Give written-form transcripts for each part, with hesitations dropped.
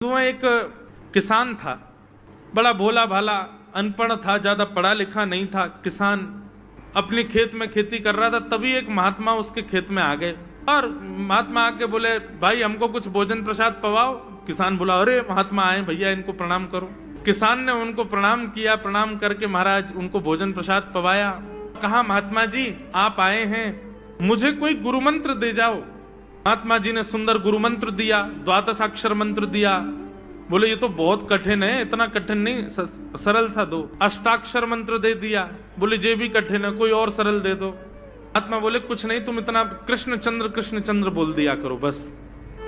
वह एक किसान था, बड़ा भोला भाला, अनपढ़ था, ज्यादा पढ़ा लिखा नहीं था। किसान अपने खेत में खेती कर रहा था, तभी एक महात्मा उसके खेत में आ गए और महात्मा आके बोले, भाई हमको कुछ भोजन प्रसाद पवाओ। किसान बोला, अरे महात्मा आए भैया, इनको प्रणाम करो। किसान ने उनको प्रणाम किया, प्रणाम करके महाराज उनको भोजन प्रसाद पवाया। कहा, महात्मा जी आप आए हैं, मुझे कोई गुरु मंत्र दे जाओ। महात्मा जी ने सुंदर गुरु मंत्र दिया, द्वादशाक्षर मंत्र दिया। बोले ये तो बहुत कठिन है, इतना कठिन नहीं, सरल सा दो। अष्टाक्षर मंत्र दे दिया। बोले ये भी कठिन है, कोई और सरल दे दो। महात्मा बोले कुछ नहीं, तुम इतना कृष्ण चंद्र बोल दिया करो बस।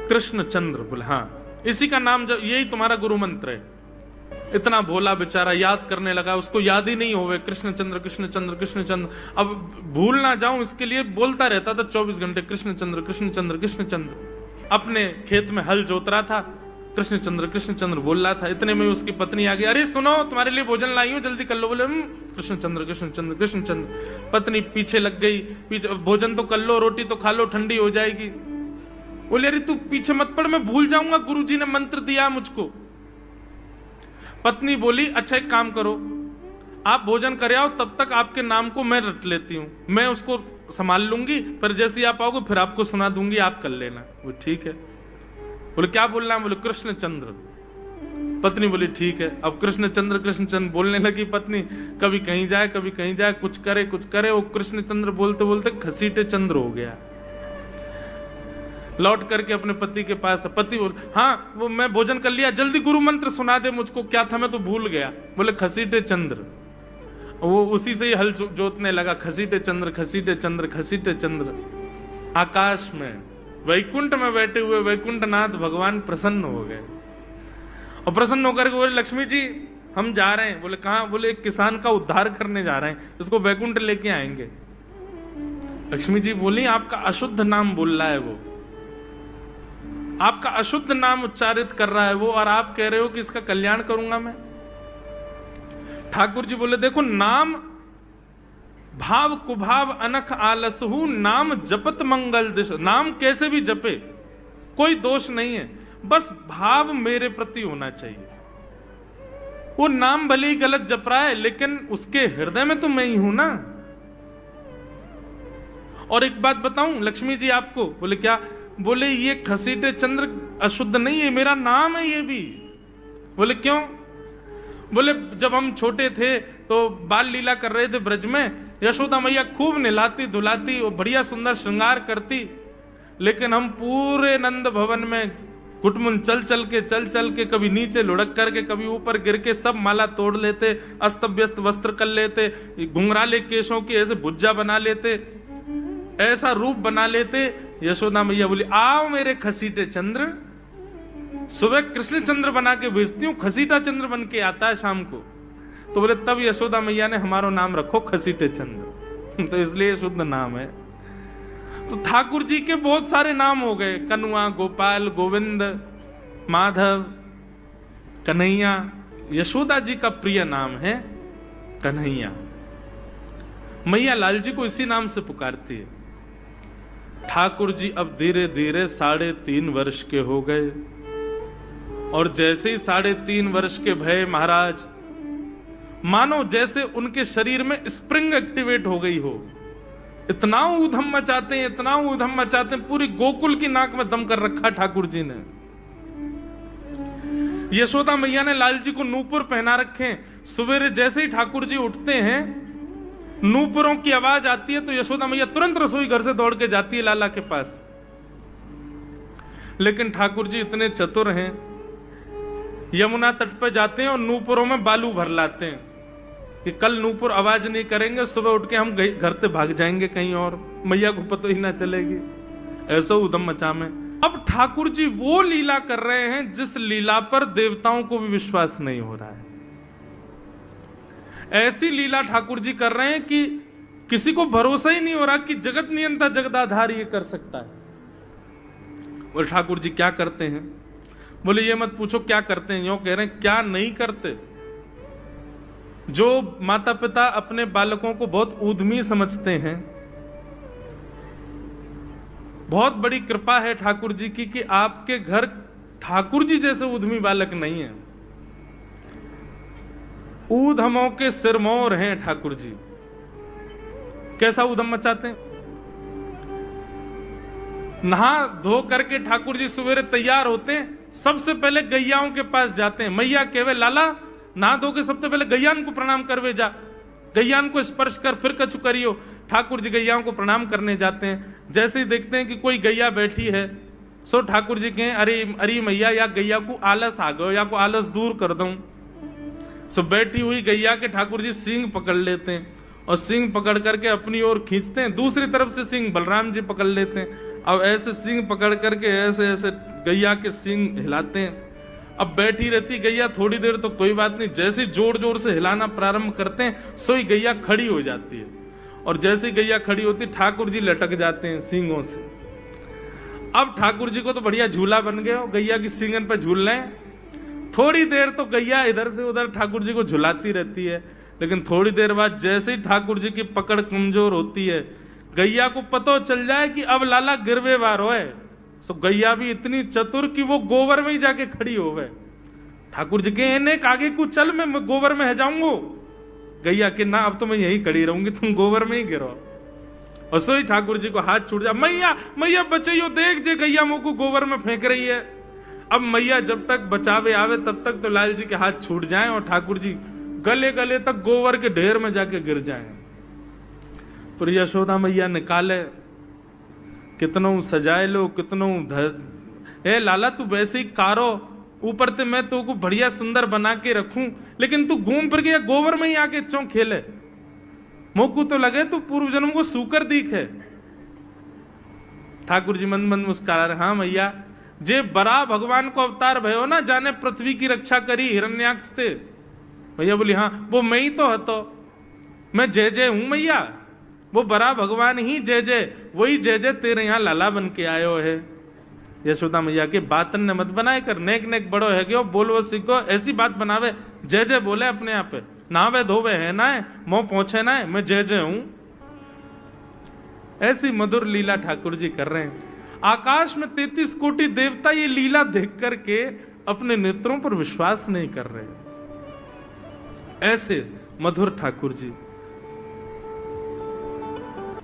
कृष्ण चंद्र बोले, हाँ इसी का नाम, जब यही तुम्हारा गुरु मंत्र है। इतना भोला बेचारा याद करने लगा, उसको याद ही नहीं होवे कृष्ण चंद्र कृष्ण चंद्र कृष्ण चंद्र। अब भूल ना जाऊं इसके लिए बोलता रहता था 24 घंटे, कृष्ण चंद्र कृष्ण चंद्र कृष्ण चंद्र। अपने खेत में हल जोत रहा था, कृष्ण चंद्र बोल रहा था। इतने में उसकी पत्नी आ गई, अरे सुनो तुम्हारे लिए भोजन लाई हूं, जल्दी कर लो। बोले कृष्ण चंद्र कृष्ण चंद्र कृष्ण चंद्र। पत्नी पीछे लग गई, पीछे, भोजन तो कर लो, रोटी तो खा लो, ठंडी हो जाएगी। बोले अरे तू पीछे मत पड़, मैं भूल जाऊंगा, गुरुजी ने मंत्र दिया मुझको। पत्नी बोली, अच्छा एक काम करो, आप भोजन कर आओ, तब तक आपके नाम को मैं रट लेती हूँ, मैं उसको संभाल लूंगी, पर जैसे ही आप आओगे फिर आपको सुना दूंगी, आप कर लेना। वो ठीक है। बोले क्या बोलना है? बोले कृष्ण चंद्र। पत्नी बोली ठीक है। अब कृष्ण चंद्र बोलने लगी पत्नी, कभी कहीं जाए कभी कहीं जाए, कुछ करे। वो कृष्ण चंद्र बोलते बोलते घसीटे चंद्र हो गया। लौट करके अपने पति के पास, पति बोल, हाँ वो मैं भोजन कर लिया, जल्दी गुरु मंत्र सुना दे मुझको, क्या था मैं तो भूल गया। बोले घसीटे चंद्र। वो उसी से ही हल जोतने लगा, घसीटे चंद्र घसीटे चंद्र घसीटे चंद्र। आकाश में वैकुंठ में बैठे हुए वैकुंठनाथ भगवान प्रसन्न हो गए और प्रसन्न होकर के बोले, लक्ष्मी जी हम जा रहे हैं। बोले कहाँ? बोले एक किसान का उद्धार करने जा रहे हैं, उसको वैकुंठ लेके आएंगे। लक्ष्मी जी बोली, आपका अशुद्ध नाम बोल रहा है वो, आपका अशुद्ध नाम उच्चारित कर रहा है वो, और आप कह रहे हो कि इसका कल्याण करूंगा मैं। ठाकुर जी बोले, देखो नाम भाव कुभाव अनख आलसहु, नाम जपत मंगल दिश। नाम कैसे भी जपे कोई दोष नहीं है, बस भाव मेरे प्रति होना चाहिए। वो नाम भले ही गलत जप रहा है, लेकिन उसके हृदय में तो मैं ही हूं ना। और एक बात बताऊं लक्ष्मी जी आपको। बोले क्या? बोले ये घसीटे चंद्र अशुद्ध नहीं है, मेरा नाम है ये भी। बोले क्यों? बोले जब हम छोटे थे तो बाल लीला कर रहे थे ब्रज में, यशोदा मैया खूब नहलाती धुलाती और बढ़िया सुंदर श्रृंगार करती, लेकिन हम पूरे नंद भवन में कुटमुन चल चल के कभी नीचे लुढ़क करके कभी ऊपर गिर के सब माला तोड़ लेते, अस्त व्यस्त वस्त्र कर लेते, घुंघराले केशों की ऐसे भुज्जा बना लेते, ऐसा रूप बना लेते। यशोदा मैया बोली, आओ मेरे घसीटे चंद्र, सुबह कृष्ण चंद्र बना के भेजती हूँ, घसीटा चंद्र बन के आता है शाम को। तो बोले तब यशोदा मैया ने हमारा नाम रखो घसीटे चंद्र, तो इसलिए शुद्ध नाम है। तो ठाकुर जी के बहुत सारे नाम हो गए, कनुआ, गोपाल, गोविंद, माधव, कन्हैया। यशोदा जी का प्रिय नाम है कन्हैया। मैया लाल जी को इसी नाम से पुकारती है। ठाकुर जी अब धीरे धीरे 3.5 वर्ष के हो गए, और जैसे ही 3.5 वर्ष के भय महाराज, मानो जैसे उनके शरीर में स्प्रिंग एक्टिवेट हो गई हो। इतना ऊधम मचाते हैं, इतना ऊधम मचाते हैं, पूरी गोकुल की नाक में दम कर रखा ठाकुर जी ने। यशोदा मैया ने लाल जी को नूपुर पहना रखे। सवेरे जैसे ही ठाकुर जी उठते हैं, नूपुरों की आवाज आती है तो यशोदा मैया तुरंत रसोई घर से दौड़ के जाती है लाला के पास। लेकिन ठाकुर जी इतने चतुर हैं, यमुना तट पर जाते हैं और नूपुरों में बालू भर लाते हैं कि कल नूपुर आवाज नहीं करेंगे, सुबह उठ के हम घर से भाग जाएंगे कहीं और, मैया को पता ही ना चलेगी। ऐसा उधम मचा में अब ठाकुर जी वो लीला कर रहे हैं जिस लीला पर देवताओं को भी विश्वास नहीं हो रहा है। ऐसी लीला ठाकुर जी कर रहे हैं कि किसी को भरोसा ही नहीं हो रहा कि जगत नियंता जगदाधार ये कर सकता है। बोले ठाकुर जी क्या करते हैं? बोले ये मत पूछो क्या करते हैं, यूं कह रहे हैं क्या नहीं करते। जो माता पिता अपने बालकों को बहुत ऊधमी समझते हैं, बहुत बड़ी कृपा है ठाकुर जी की कि आपके घर ठाकुर जी जैसे उद्यमी बालक नहीं है। ऊधमों के सिरमौर हैं ठाकुर जी। कैसा उधम मचाते हैं? नहा धो करके ठाकुर जी सवेरे तैयार होते हैं, सबसे पहले गैयाओं के पास जाते हैं। मैया कहवे लाला नहा धो के सबसे पहले गैयान को प्रणाम करवे जा, गैयान को स्पर्श कर फिर कछु करियो। ठाकुर जी गैयाओं को प्रणाम करने जाते हैं। जैसे ही देखते हैं कि कोई गैया बैठी है, सो ठाकुर जी कहें अरे अरे मैया या गैया को आलस आ गयो, या को आलस दूर कर दूं। सो बैठी हुई गैया के ठाकुर जी सींग पकड़ लेते हैं और सींग पकड़ करके अपनी ओर खींचते हैं। दूसरी तरफ से सींग बलराम जी पकड़ लेते हैं। अब ऐसे सींग पकड़ करके ऐसे ऐसे गैया के सींग हिलाते हैं। अब बैठी रहती गैया थोड़ी देर तो कोई बात नहीं, जैसे जोर जोर से हिलाना प्रारंभ करते हैं सोई गैया खड़ी हो जाती है। और जैसे गैया खड़ी होती ठाकुर जी लटक जाते हैं सींगों से। अब ठाकुर जी को तो बढ़िया झूला बन गया, गैया की सींगन पर झूल रहे हैं। थोड़ी देर तो गैया इधर से उधर ठाकुर जी को झुलाती रहती है, लेकिन थोड़ी देर बाद जैसे ही ठाकुर जी की पकड़ कमजोर होती है, गैया को पता चल जाए कि अब लाला गिरवे वार होए। सो गैया भी इतनी चतुर कि वो गोबर में ही जाके खड़ी हो गए। ठाकुर जी के ने आगे को चल, मैं गोबर में है जाऊंगा। गैया के ना अब तो मैं यही खड़ी रहूंगी, तुम गोबर में ही गिरो। और सोई ठाकुर जी को हाथ छूट जा, मैया मैया बचाइयो, देख जे गैया मुंह को गोबर में फेंक रही है। अब मैया जब तक बचावे आवे तब तक तो लाल जी के हाथ छूट जाएं और ठाकुर जी गले गले तक गोबर के ढेर में जाके गिर जाएं। तो यशोदा मैया निकाले, कितनों सजाए लो, कितनों ए लाला तू वैसे ही कारो, ऊपर ते मैं तो को बढ़िया सुंदर बना के रखूं, लेकिन तू घूम फिर के गोबर में ही आके चौं खेले। मोकू तो लगे तू पूर्व जन्म को सूकर दीख है। ठाकुर जी मंद मंद मुस्कुरा रहे, हाँ मैया जे बरा भगवान को अवतार भयो ना, जाने पृथ्वी की रक्षा करी हिरण्याक्ष थे। भैया बोली हाँ वो मैं ही तो हतो, मैं जय जय हूं मैया, वो बरा भगवान ही जय जय, वही जय जय तेरे यहाँ लाला बन के आयो है। यशोदा मैया के बातन ने मत बनाए कर, नेक नेक बड़ो है क्यों बोलो सीखो, ऐसी बात बनावे, जय जय बोले अपने आप पे, नावे धोवे है ना है, मोह पहुंचे ना है, मैं जय जय हूं। ऐसी मधुर लीला ठाकुर जी कर रहे हैं। आकाश में 33 कोटि देवता ये लीला देख करके अपने नेत्रों पर विश्वास नहीं कर रहे। ऐसे मधुर ठाकुर जी।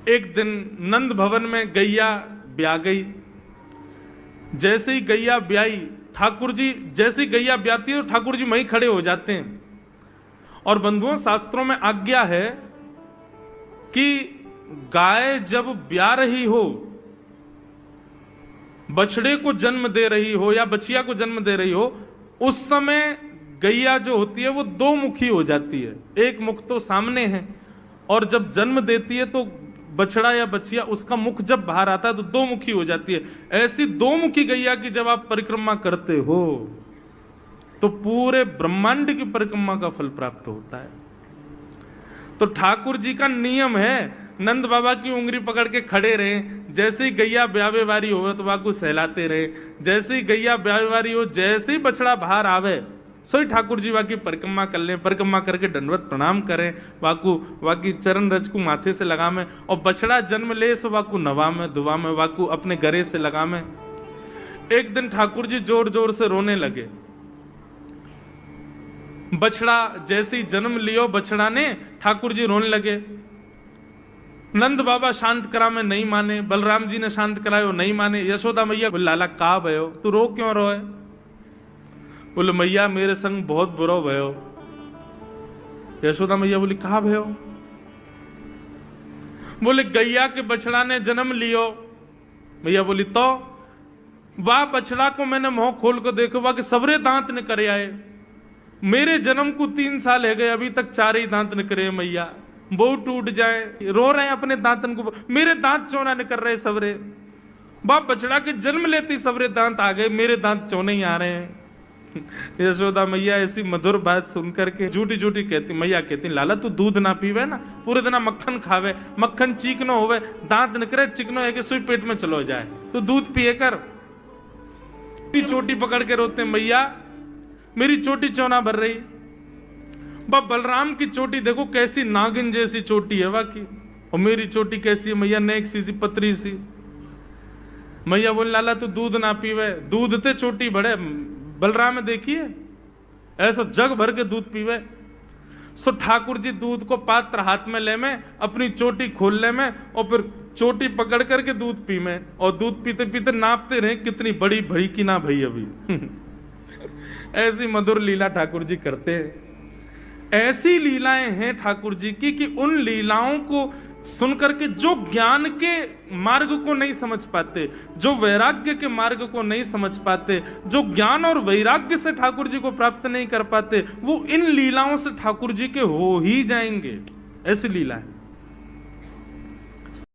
एक दिन नंद भवन में गैया ब्याह गई। जैसे ही गैया ब्याई, ठाकुर जी जैसे ही गैया ब्याती है तो ठाकुर जी वहीं खड़े हो जाते हैं। और बंधुओं शास्त्रों में आज्ञा है कि गाय जब ब्याह रही हो, बछड़े को जन्म दे रही हो या बछिया को जन्म दे रही हो, उस समय गैया जो होती है वो दो मुखी हो जाती है। एक मुख तो सामने है, और जब जन्म देती है तो बछड़ा या बछिया उसका मुख जब बाहर आता है तो दो मुखी हो जाती है। ऐसी दो मुखी गैया की जब आप परिक्रमा करते हो तो पूरे ब्रह्मांड की परिक्रमा का फल प्राप्त होता है। तो ठाकुर जी का नियम है, नंद बाबा की उंगली पकड़ के खड़े रहे, जैसे ही गैया ब्यावे वारी हो तो वाकू सहलाते रहे, जैसे ही गैया ब्यावे वारी हो, जैसे ही बछड़ा बाहर आवे सोई ठाकुर जी वाकी परिक्रमा कर ले, परिक्रमा करके दंडवत प्रणाम करें, वाकू वाकी चरण रज को माथे से लगा में, और बछड़ा जन्म ले सो वाकू नवा में दुआ में, वाकू अपने गरे से लगा में। एक दिन ठाकुर जी जोर जोर से रोने लगे। बछड़ा जैसे ही जन्म लियो बछड़ा ने, ठाकुर जी रोने लगे। नंद बाबा शांत करा में नहीं माने, बलराम जी ने शांत करायो नहीं माने। यशोदा मैया बोले लाला का भयो, तू रो क्यों रोए? बोले मैया मेरे संग बहुत बुरा भयो। यशोदा मैया बोली कहा भयो? बोले गैया के बछड़ा ने जन्म लियो। मैया बोली तो वाह बछड़ा को मैंने मुंह खोल कर देखो, वाह के सबरे दांत ने करे आए। मेरे जन्म को 3 साल है गए, अभी तक 4 ही दांत न करे मैया, वो टूट जाए, रो रहे हैं अपने दांतन को, मेरे दांत चौना न कर रहे सबरे। बाप बछड़ा के जन्म लेते सबरे दांत आ गए, मेरे दांत चौने ही आ रहे हैं। यशोदा मैया ऐसी मधुर बात सुनकर के झूठी झूठी कहती, मैया कहती लाला तू दूध ना पीवे ना, पूरे दिन मक्खन खावे, मक्खन चीकनो होवे, दांत निकरे चिकनो है कि सुई पेट में चलो जाए, तू दूध पिए कर। चोटी पकड़ के रोते मैया मेरी चोटी चौना भर रही। बलराम की चोटी देखो कैसी नागिन जैसी चोटी है वाकई, और मेरी चोटी कैसी है मैया, नेक सी पतरी सी। मैया बोले लाला तू दूध ना पीवे, दूध ते चोटी बड़े। बलराम देखिए ऐसा जग भर के दूध पीवे। सो ठाकुर जी दूध को पात्र हाथ में ले में, अपनी चोटी खोल ले में, और फिर चोटी पकड़ करके दूध पी में, और दूध पीते पीते नापते रहे कितनी बड़ी भई कि ना भई अभी। ऐसी मधुर लीला ठाकुर जी करते हैं। ऐसी लीलाएं हैं ठाकुर जी की कि उन लीलाओं को सुनकर के जो ज्ञान के मार्ग को नहीं समझ पाते, जो वैराग्य के मार्ग को नहीं समझ पाते, जो ज्ञान और वैराग्य से ठाकुर जी को प्राप्त नहीं कर पाते, वो इन लीलाओं से ठाकुर जी के हो ही जाएंगे। ऐसी लीला है।